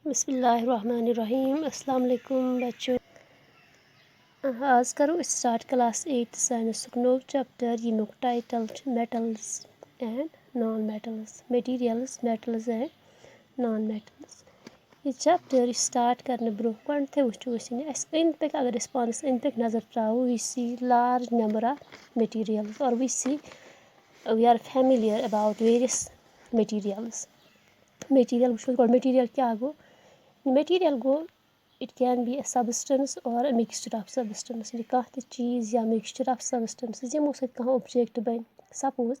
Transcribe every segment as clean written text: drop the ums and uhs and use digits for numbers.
बिस्मिल्लाहिर्रहमानिर्रहीम। अस्सलाम वालेकुम बच्चों। आज करो स्टार्ट क्लास 8 साइंसुक नोव चैप्टर यमुक title metals and non metals materials metals and non metals. ये चैप्टर स्टार्ट करने ब्रो गो वो अंद पे अगर पानस अंद पे नज़र त्रो we see large number of materials और we see we are familiar about various materials. Material वो मटीरियल क्या गो मटीरियल गो it can be a substance or a mixture of substance कह चीज़ या मिक्सचर ऑफ सबस्टेंस यमो सह ऑब्जेक्ट बन suppose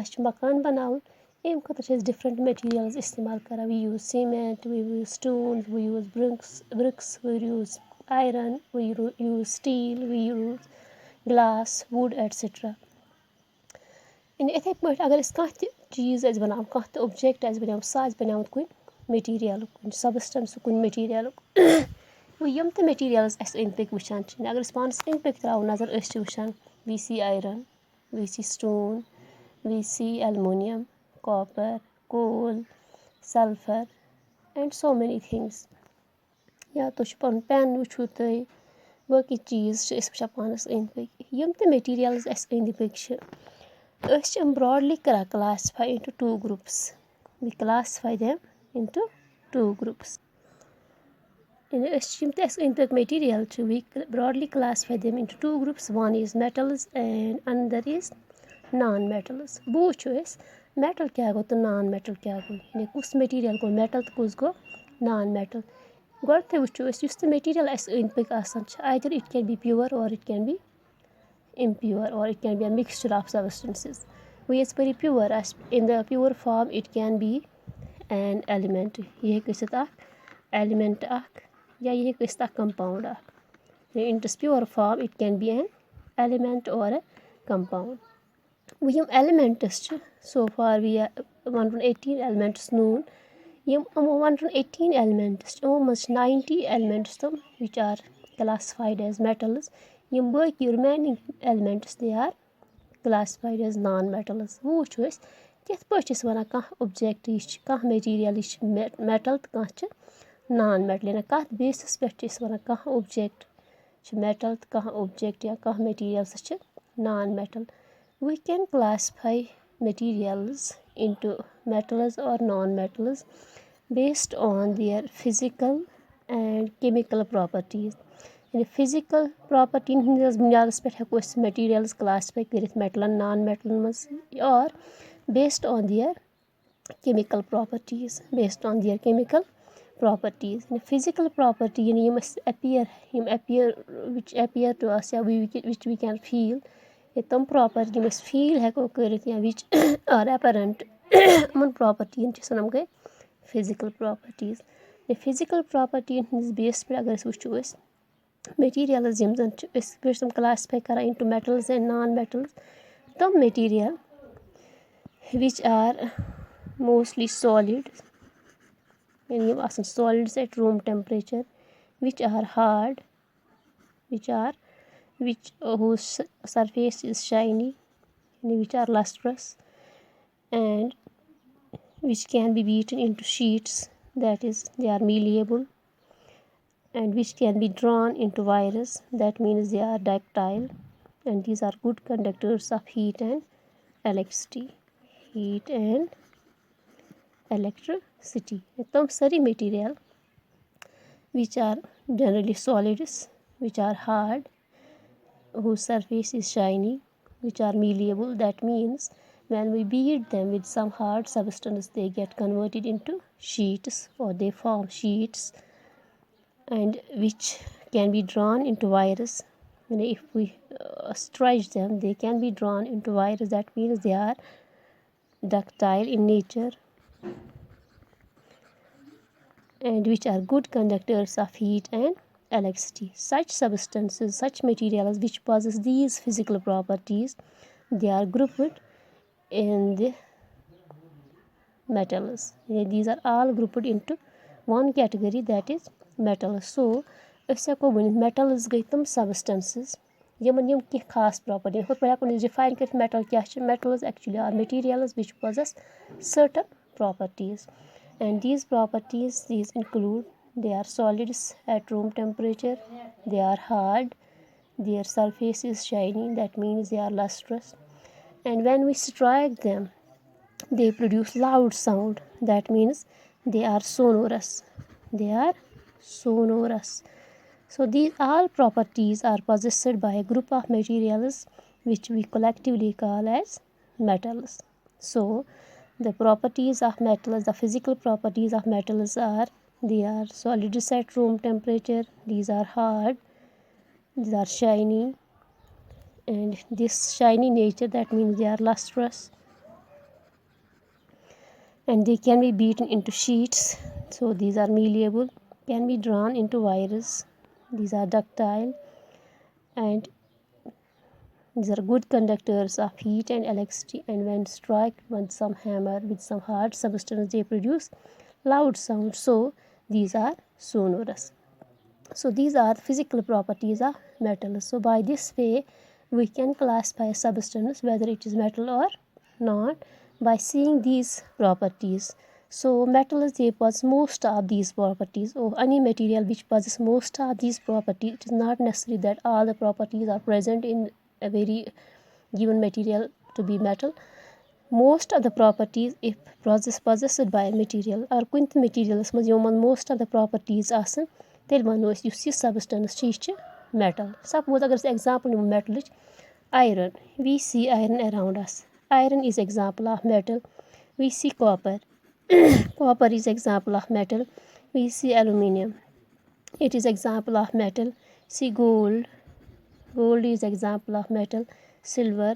अस मकान बनावन अम खुद डिफरेंट मटीरियल्स इस्तेमाल कर we use cement we use stone we use bricks we use iron we use steel we use glass wood etcetera. इथे पे अगर कह चीज़ बनाव कह ऑब्जेक्ट बनाव सह बनाव कुन मटीरियल कुन सबस्टेंस कुन मटीरियल यम तो मटीरियल्स अंद पे वुचान अगर पानस अंद पे त्रो नज़र वुचान we see iron we see stone we see aluminium copper coal sulphur and so many things या तुम पन पेन वो तुम बाकी चीज़ वुचान पानस अंद पे यम तो मटीरियल्स अंद पे ब्रॉडली कर classify into two groups we classify them into two groups अंद पे material we broadly classify them into two groups one is metals and another is non metals. वो मेटल क्या गो तो नॉन मेटल क्या गो यानी कुछ मटीरियल गो मेटल तो कुछ गो नॉन मेटल गोते वो मटीरियल अंद पे either it can be pure or it can be impure or it can be a mixture of substances. We is very pure as in the pure form it can be an element ये किस्त element या ये किस्त compound in its pure form it can be an element or a compound. We have elements so far we are 118 elements known. Yum 118 elements almost 90 elements which are classified as metals. Yum baki remaining elements they are classified as non-metals. वो कित पे one कह object कह material metal तो कह non metal यानी कत basis पे वन कह ऑब्जेक्ट मेटल तो कह ऑब्जेक्ट या कह material non metal. We can classify materials into metals or non-metals based on their physical and chemical properties. यानी फिजिकल प्रॉपर्टी बुनियादस पे हेको मटीरियल्स क्लासीफाई कर मेटलन नॉन मेटलन मज or based on their chemical properties यानी फिजिकल प्रॉपर्टी यानी appear which appear to us या which we can feel तम property feel हेको कर या विच आर अपरेंट उन प्रॉपर्टी वन गई physical properties. Physical property base पे अगर वो मटीरियल्स यम जन तम क्लासीफाई कर into metals and non metals तम material which are mostly solid यानी solids at room temperature which are hard which whose surface is shiny which are lustrous and which can be beaten into sheets that is they are malleable and which can be drawn into wires that means they are ductile and these are good conductors of heat and electricity. Tom sari material which are generally solids which are hard whose surface is shiny which are malleable that means when we beat them with some hard substance they get converted into sheets or they form sheets and which can be drawn into wires. And if we stretch them they can be drawn into wires that means they are ductile in nature and which are good conductors of heat and electricity. Such substances, such materials which possess these physical properties, they are grouped in the metals. These are all grouped into one category that is metals. So, metals गई तम substances Yemen यम की खास property हुत पे हेको define कर metal क्या metals actually are materials which possess certain properties And these properties, these include, they are solids at room temperature, they are hard, their surface is shiny, that means they are lustrous, and when we strike them they produce loud sound, that means they are sonorous. They are sonorous. So these all properties are possessed by a group of materials which we collectively call as metals. So the properties of metals, the physical properties of metals are, they are solids at room temperature, these are hard, these are shiny, and this shiny nature, that means they are lustrous, and they can be beaten into sheets, so these are malleable, can be drawn into wires, these are ductile, and these are good conductors of heat and electricity, and when struck with some hammer with some hard substance they produce loud sound, so these are sonorous. So these are physical properties of metals. So by this way we can classify a substance whether it is metal or not by seeing these properties. So metals, they possess most of these properties, or any material which possesses most of these properties. It is not necessary that all the properties are present in a very given material to be metal. Most of the properties, if possessed by a material or kuni te materials mans yoman most of the properties asan, tel wano is yus yeh substance chi metal. Suppose agar example nimo metal iron, we see iron around us. Iron is example of metal. We see copper. Copper is example of metal. We see aluminium. It is example of metal. See gold. Gold is example of metal. Silver,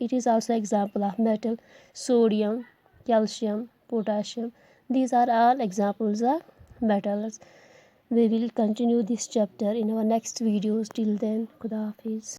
it is also example of metal. Sodium, calcium, potassium, these are all examples of metals. We will continue this chapter in our next videos. Till then, Khuda Hafiz.